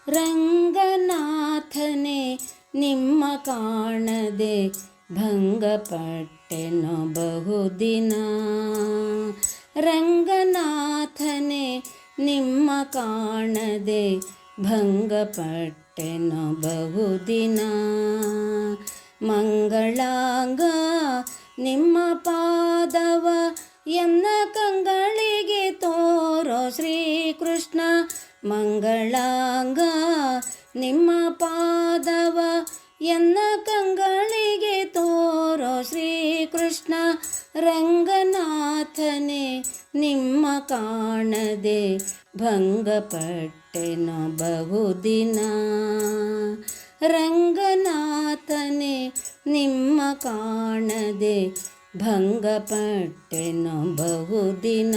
ರಂಗನಾಥನೇ ನಿಮ್ಮ ಕಾಣದೆ ಭಂಗಪಟ್ಟೆನೋ ಬಹುದಿನ. ರಂಗನಾಥನೇ ನಿಮ್ಮ ಕಾಣದೆ ಭಂಗಪಟ್ಟೆನೋ ಬಹುದಿನ. ಮಂಗಳಾಂಗ ನಿಮ್ಮ ಪಾದವ ಎನ್ನ ಕಂಗಳಿಗೆ ತೋರೋ ಶ್ರೀಕೃಷ್ಣ. ಮಂಗಳಾಂಗ ನಿಮ್ಮ ಪಾದವ ಎನ್ನ ಕಂಗಳಿಗೆ ತೋರೋ ಶ್ರೀಕೃಷ್ಣ. ರಂಗನಾಥನೇ ನಿಮ್ಮ ಕಾಣದೆ ಭಂಗಪಟ್ಟೆನೋ ಬಹುದಿನ. ರಂಗನಾಥನೇ ನಿಮ್ಮ ಕಾಣದೆ ಭಂಗಪಟ್ಟೆನೋ ಬಹುದಿನ.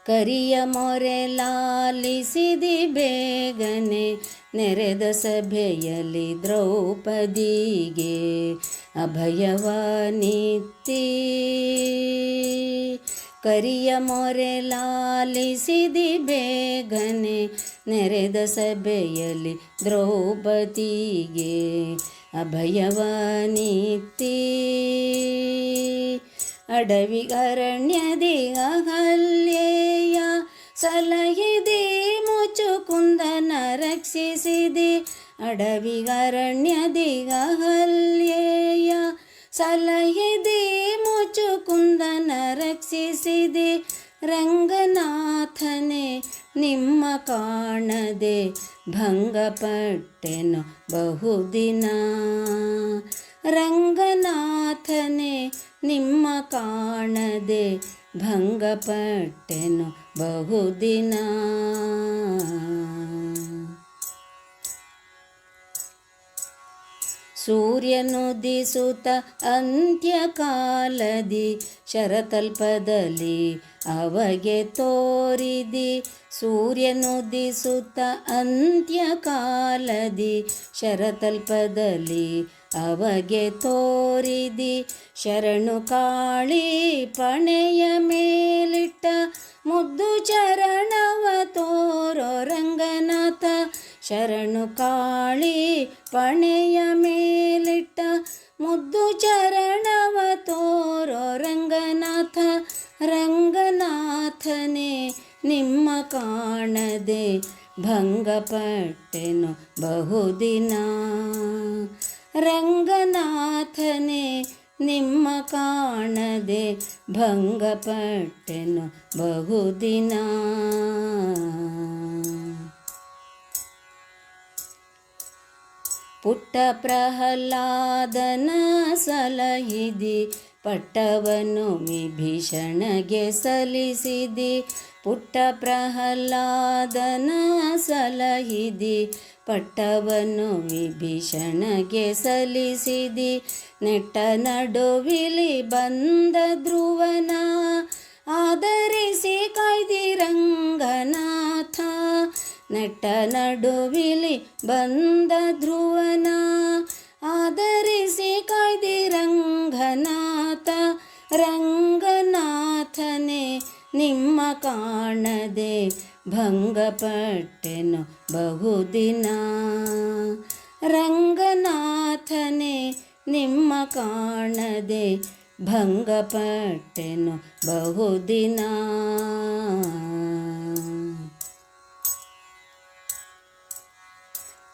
ಕರಿಯ ಮೊರೆ ಲಾಲಿಸಿದಿ ಬೇಗನೆ ನೆರೆದ ಸಭೆಯಲ್ಲಿ ದ್ರೌಪದಿಗೆ ಅಭಯವ ನೀತ್ತಿ. ಕರಿಯ ಮೊರೆ ಲಾಲಿಸಿದಿ ಬೇಗನೆ ನೆರೆದ ಸಭೆಯಲ್ಲಿ ದ್ರೌಪದಿಗೆ ಅಭಯವ ನೀತ್ತಿ. ಅಡವಿ ಅರಣ್ಯದಿ ಅಹಲ್ಯೆಯ ಸಲಹಿದಿ ಮುಚುಕುಂದನ ರಕ್ಷಿಸಿದಿ. ಅಡವಿ ಅರಣ್ಯದಿ ಅಹಲ್ಯೆಯ ಸಲಹಿದಿ ಮುಚುಕುಂದನ ರಕ್ಷಿಸಿದಿ. ರಂಗನಾಥನೇ ನಿಮ್ಮ ಕಾಣದೆ ಭಂಗಪಟ್ಟೆನೋ ಬಹುದಿನ. ರಂಗನಾಥನೇ ನಿಮ್ಮ ಕಾಣದೆ ಭಂಗಪಟ್ಟೆನೋ ಬಹುದಿನ. ಸೂರ್ಯನುದಿಸುತ್ತ ಅಂತ್ಯಕಾಲದಿ ಶರತಲ್ಪದಲ್ಲಿ ಅವಗೆ ತೋರಿದಿ. ಸೂರ್ಯನುದಿಸುತ್ತ ಅಂತ್ಯಕಾಲದಿ ಶರತಲ್ಪದಲ್ಲಿ ಅವಗೆ ತೋರಿದಿ. ಶರಣು ಕಾಳಿ ಪಣೆಯ ಮೇಲಿಟ್ಟ ಮುದ್ದು ಚರಣವ ತೋರೋ ರಂಗನಾಥ. ಶರಣು ಕಾಳಿ ಪಣೆಯ ಮೇಲಿಟ್ಟ ಮುದ್ದು ಚರಣವ ತೋರೋ ರಂಗನಾಥ. ರಂಗನಾಥನೇ ನಿಮ್ಮ ಕಾಣದೆ ಭಂಗಪಟ್ಟೆನೋ ಬಹುದಿನ. ರಂಗನಾಥನೇ ನಿಮ್ಮ ಕಾಣದೆ ಭಂಗಪಟ್ಟೆನೋ ಬಹುದಿನ. ಪುಟ್ಟ ಪ್ರಹ್ಲಾದನ ಸಲಹಿದಿ ಪಟ್ಟವನ್ನು ವಿಭೀಷಣಗೆ ಸಲ್ಲಿಸಿದಿ. ಪುಟ್ಟ ಪ್ರಹ್ಲಾದನ ಸಲಹಿದಿ ಪಟ್ಟವನ್ನು ವಿಭೀಷಣಗೆ ಸಲ್ಲಿಸಿದಿ. ನೆಟ್ಟ ನಡುವಿಲಿ ಬಂದ ಧ್ರುವನ ಆದರಿಸಿ ಕಾಯ್ದಿ ರಂಗನಾಥ. ನೆಟ್ಟ ನಡುವಿಲಿ ಬಂದ ಧ್ರುವನ ಆದರಿಸಿ ಕಾಯ್ದಿ ರಂಗನಾಥ. ರಂಗನಾಥನೇ ನಿಮ್ಮ ಕಾಣದೆ ಭಂಗಪಟ್ಟೆನೋ ಬಹುದಿನ. ರಂಗನಾಥನೇ ನಿಮ್ಮ ಕಾಣದೆ ಭಂಗಪಟ್ಟೆನೋ ಬಹುದಿನ.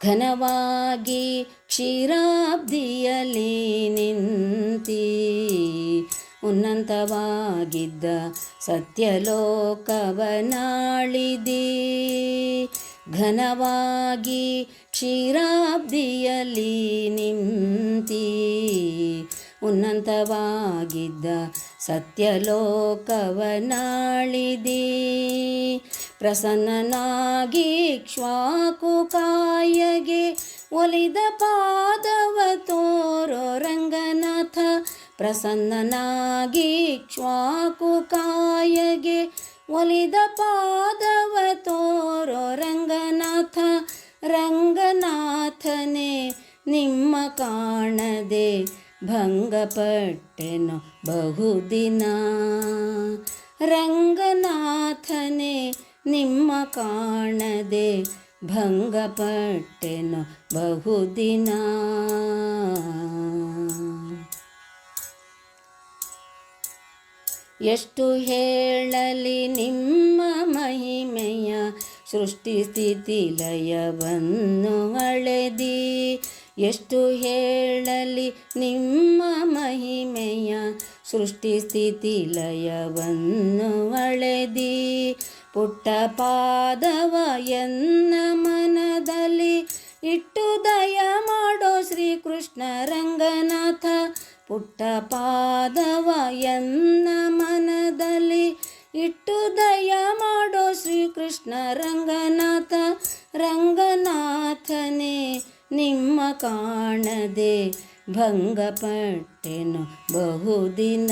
ಘನವಾಗಿ ಕ್ಷೀರಾಬ್ದಿಯಲ್ಲಿ ನಿಂತಿ ಉನ್ನತವಾಗಿದ್ದ ಸತ್ಯಲೋಕವನಾಳಿದಿ. ಘನವಾಗಿ ಕ್ಷೀರಾಬ್ದಿಯಲ್ಲಿ ನಿಂತಿ ಉನ್ನತವಾಗಿದ್ದ ಸತ್ಯಲೋಕವನಾಳಿದಿ. ಪ್ರಸನ್ನನಾಗಿ ಇಕ್ಷ್ವಾಕು ಕಾಯಗೆ ಒಲಿದ ಪಾದವ ತೋರೋ ರಂಗನಾಥ. ಪ್ರಸನ್ನನಾಗಿ ಇಕ್ಷ್ವಾಕು ಕಾಯಗೆ ಒಲಿದ ಪಾದವ ತೋರೋ ರಂಗನಾಥ. ರಂಗನಾಥನೇ ನಿಮ್ಮ ಕಾಣದೆ ಭಂಗಪಟ್ಟೆನೋ ಬಹುದಿನ. ರಂಗನಾಥನೇ ನಿಮ್ಮ ಕಾಣದೆ ಭಂಗಪಟ್ಟೆನು ಬಹುದಿನ. ಎಷ್ಟು ಹೇಳಲಿ ನಿಮ್ಮ ಮಹಿಮೆಯ, ಸೃಷ್ಟಿ ಸ್ಥಿತಿ ಲಯವನ್ನು ಅಳೆದಿ. ಎಷ್ಟು ಹೇಳಲಿ ನಿಮ್ಮ ಮಹಿಮೆಯ, ಸೃಷ್ಟಿ ಸ್ಥಿತಿ ಲಯವನ್ನು ಅಳೆದಿ. ಪುಟ್ಟ ಪಾದವ ಎನ್ನ ಮನದಲ್ಲಿ ಇಟ್ಟು ದಯ ಮಾಡೋ ಶ್ರೀಕೃಷ್ಣ ರಂಗನಾಥ. ಪುಟ್ಟ ಪಾದವ ಎನ್ನ ಮನದಲ್ಲಿ ಇಟ್ಟು ದಯ ಮಾಡೋ ಶ್ರೀಕೃಷ್ಣ ರಂಗನಾಥ. ರಂಗನಾಥನೇ ನಿಮ್ಮ ಕಾಣದೆ ಭಂಗಪಟ್ಟೆನು ಬಹುದಿನ.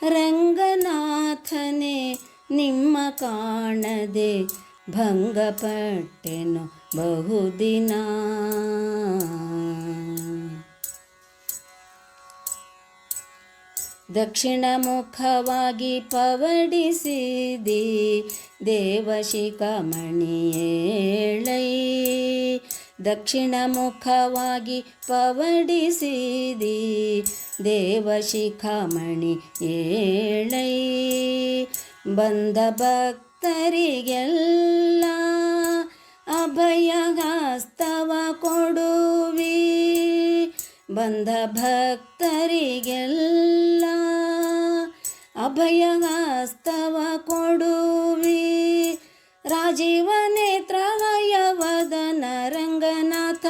ರಂಗನಾಥನೇ ನಿಮ್ಮ ಕಾಣದೆ ಭಂಗಪಟ್ಟೆನು ಬಹುದಿನ. ದಕ್ಷಿಣ ಮುಖವಾಗಿ ಪವಡಿಸಿದಿ ದೇವಶಿಖಾಮಣಿಯೇಳೈ. ದಕ್ಷಿಣ ಮುಖವಾಗಿ ಪವಡಿಸಿದಿ ದೇವಶಿಖಾಮಣಿ ಏಳೈ. ಬಂದ ಭಕ್ತರಿಗೆಲ್ಲ ಅಭಯ ಹಸ್ತವ ಕೊಡುವಿ. ಬಂದ ಭಕ್ತರಿಗೆಲ್ಲ ಅಭಯ ಹಸ್ತವ ಕೊಡುವಿ. ರಾಜೀವ ನೇತ್ರವಯ ವದನ ರಂಗನಾಥ.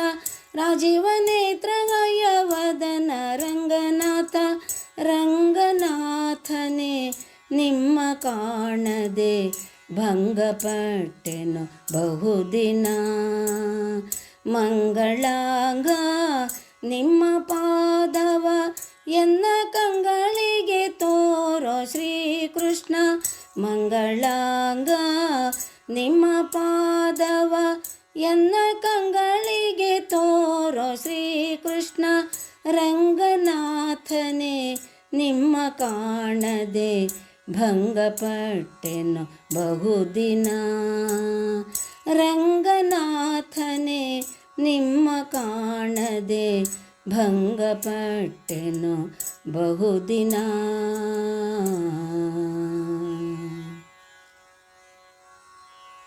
ರಾಜೀವ ನೇತ್ರವಯ ವದನ ರಂಗನಾಥ. ರಂಗನಾಥನೇ ನಿಮ್ಮ ಕಾಣದೆ ಭಂಗಪಟ್ಟೆನು ಬಹುದಿನ. ಮಂಗಳಾಂಗ ನಿಮ್ಮ ಪಾದವ ಎನ್ನ ಕಂಗಳಿಗೆ ತೋರೋ ಶ್ರೀಕೃಷ್ಣ. ಮಂಗಳಾಂಗ ನಿಮ್ಮ ಪಾದವ ಎನ್ನ ಕಂಗಳಿಗೆ ತೋರೋ ಶ್ರೀಕೃಷ್ಣ. ರಂಗನಾಥನೇ ನಿಮ್ಮ ಕಾಣದೆ ಭಂಗಪಟ್ಟೆನು ಬಹುದಿನ. ರಂಗನಾಥನೇ ನಿಮ್ಮ ಕಾಣದೆ ಭಂಗಪಟ್ಟೆನು ಬಹುದಿನ.